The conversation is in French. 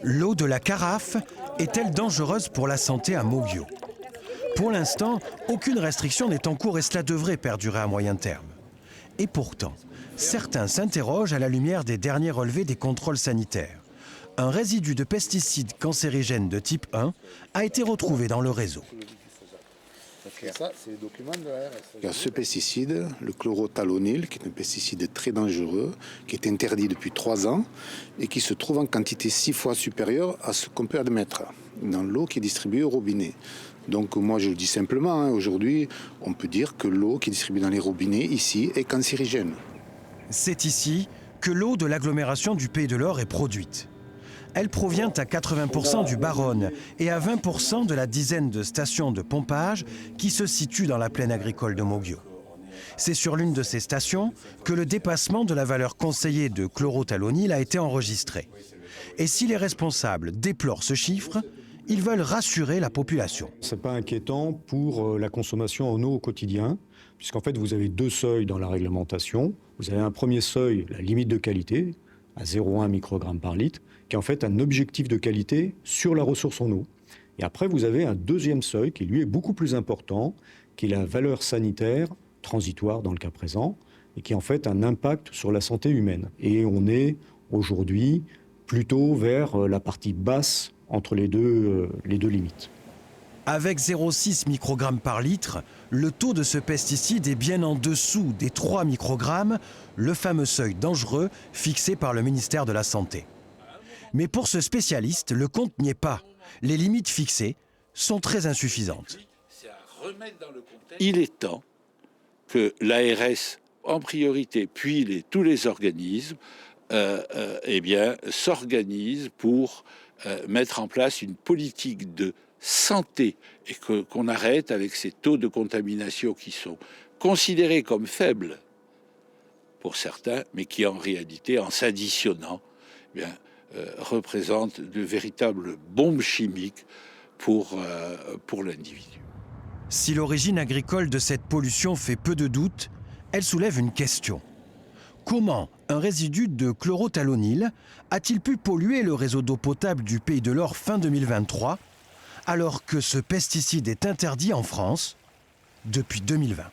L'eau de la carafe est-elle dangereuse pour la santé à Moguio? Pour l'instant, aucune restriction n'est en cours et cela devrait perdurer à moyen terme. Et pourtant, certains s'interrogent à la lumière des derniers relevés des contrôles sanitaires. Un résidu de pesticides cancérigènes de type 1 a été retrouvé dans le réseau. Ça, c'est les documents de l'ARS. Il y a ce pesticide, le chlorothalonil, qui est un pesticide très dangereux, qui est interdit depuis 3 ans et qui se trouve en quantité 6 fois supérieure à ce qu'on peut admettre dans l'eau qui est distribuée au robinet. Donc moi je le dis simplement, aujourd'hui on peut dire que l'eau qui est distribuée dans les robinets ici est cancérigène. C'est ici que l'eau de l'agglomération du Pays de l'Or est produite. Elle provient à 80% du Baronne et à 20% de la dizaine de stations de pompage qui se situent dans la plaine agricole de Moguio. C'est sur l'une de ces stations que le dépassement de la valeur conseillée de chlorothalonil a été enregistré. Et si les responsables déplorent ce chiffre, ils veulent rassurer la population. Ce n'est pas inquiétant pour la consommation en eau au quotidien, puisqu'en fait vous avez 2 seuils dans la réglementation. Vous avez un premier seuil, la limite de qualité, à 0,1 microgramme par litre, qui est en fait un objectif de qualité sur la ressource en eau. Et après, vous avez un deuxième seuil qui, lui, est beaucoup plus important, qui est la valeur sanitaire, transitoire dans le cas présent, et qui, en fait, a un impact sur la santé humaine. Et on est, aujourd'hui, plutôt vers la partie basse entre les deux limites. Avec 0,6 microgrammes par litre, le taux de ce pesticide est bien en dessous des 3 microgrammes, le fameux seuil dangereux fixé par le ministère de la Santé. Mais pour ce spécialiste, le compte n'y est pas. Les limites fixées sont très insuffisantes. Il est temps que l'ARS, en priorité, puis tous les organismes, s'organisent pour mettre en place une politique de santé et qu'on arrête avec ces taux de contamination qui sont considérés comme faibles pour certains, mais qui en réalité, en s'additionnant, représentent de véritables bombes chimiques pour l'individu. Si l'origine agricole de cette pollution fait peu de doute, elle soulève une question. Comment un résidu de chlorothalonil a-t-il pu polluer le réseau d'eau potable du Pays de l'Or fin 2023, alors que ce pesticide est interdit en France depuis 2020 ?